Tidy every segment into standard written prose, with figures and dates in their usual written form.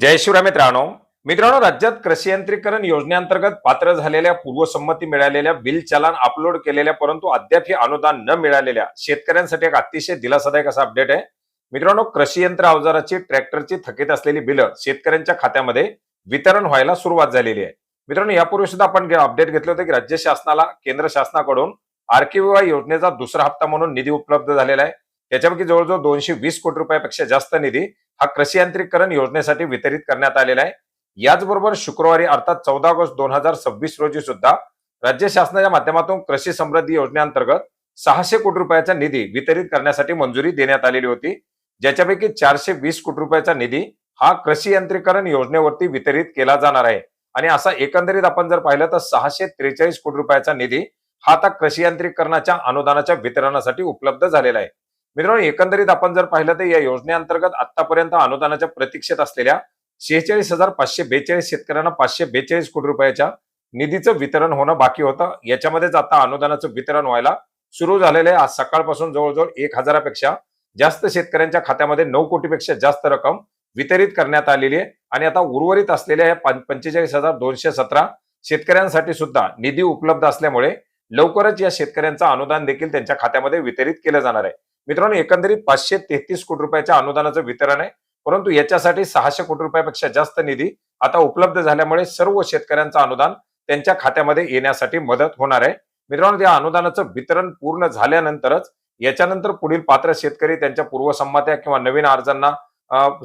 जय शिवराय मित्रांनो, राज्यात कृषी यंत्रीकरण योजनेअंतर्गत पात्र झालेल्या पूर्वसंमती मिळालेल्या बिल चलान अपलोड केलेल्या परंतु अद्याप हे अनुदान न मिळालेल्या शेतकऱ्यांसाठी एक अतिशय दिलासादायक असा अपडेट आहे. मित्रांनो, कृषी यंत्र अवजाराची ट्रॅक्टरची थकीत असलेली बिलं शेतकऱ्यांच्या खात्यामध्ये वितरण व्हायला सुरुवात झालेली आहे. मित्रांनो, यापूर्वी सुद्धा आपण अपडेट घेतलं होतं की राज्य शासनाला केंद्र शासनाकडून आरकेव्हीवाय योजनेचा दुसरा हप्ता म्हणून निधी उपलब्ध झालेला आहे. त्याच्यापैकी जवळजवळ 220 कोटी रुपयापेक्षा जास्त निधी हा कृषी यांत्रिकरण योजनेसाठी वितरित करण्यात आलेला आहे. याचबरोबर शुक्रवारी अर्थात 14 ऑगस्ट 2026 रोजी सुद्धा राज्य शासनाच्या माध्यमातून कृषी समृद्धी योजनेअंतर्गत 600 कोटी रुपयाचा निधी वितरित करण्यासाठी मंजुरी देण्यात आलेली होती, ज्याच्यापैकी 420 कोटी रुपयाचा निधी हा कृषी यंत्रीकरण योजनेवरती वितरित केला जाणार आहे. आणि असा एकंदरीत आपण जर पाहिलं तर 643 कोटी रुपयाचा निधी हा आता कृषी यंत्रीकरणाच्या अनुदानाच्या वितरणासाठी उपलब्ध झालेला आहे. मित्रांनो, एकंदरीत आपण जर पाहिलं तर या योजनेअंतर्गत आतापर्यंत अनुदानाच्या प्रतीक्षेत असलेल्या 46,542 शेतकऱ्यांना 542 कोटी रुपयाच्या निधीचं वितरण होणं बाकी होतं. याच्यामध्येच आता अनुदानाचं वितरण व्हायला सुरू झालेलं आहे. आज सकाळपासून जवळजवळ 1,000पेक्षा जास्त शेतकऱ्यांच्या खात्यामध्ये 9 कोटीपेक्षा जास्त रक्कम वितरित करण्यात आलेली आहे. आणि आता उर्वरित असलेल्या या 45,217 शेतकऱ्यांसाठी सुद्धा निधी उपलब्ध असल्यामुळे लवकरच या शेतकऱ्यांचं अनुदान देखील त्यांच्या खात्यामध्ये वितरित केलं जाणार आहे. मित्रांनो, एकंदरीत 533 कोटी रुपयाच्या अनुदानाचं वितरण आहे, परंतु याच्यासाठी 600 कोटी रुपयापेक्षा जास्त निधी आता उपलब्ध झाल्यामुळे सर्व शेतकऱ्यांचं अनुदान त्यांच्या खात्यामध्ये येण्यासाठी मदत होणार आहे. मित्रांनो, या अनुदानाचं वितरण पूर्ण झाल्यानंतरच याच्यानंतर पुढील पात्र शेतकरी त्यांच्या पूर्वसंमत्या किंवा नवीन अर्जांना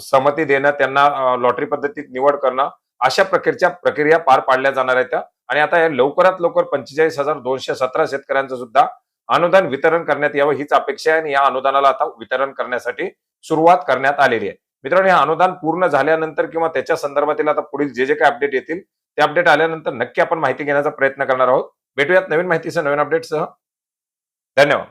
सहमती देणं, त्यांना लॉटरी पद्धतीत निवड करणं, अशा प्रकारच्या प्रक्रिया पार पाडल्या जाणार आहेत. आणि आता या लवकरात लवकर 45,217 शेतकऱ्यांचं सुद्धा अनुदान वितरण करण्यात यावं हीच अपेक्षा आहे. आणि या अनुदानाला आता वितरण करण्यासाठी सुरुवात करण्यात आलेली आहे. मित्रांनो, हे अनुदान पूर्ण झाल्यानंतर किंवा त्याच्या संदर्भातील आता पुढील जे काही अपडेट येतील ते अपडेट आल्यानंतर नक्की आपण माहिती घेण्याचा प्रयत्न करणार आहोत. भेटूयात नवीन माहितीसह, नवीन अपडेटसह. धन्यवाद.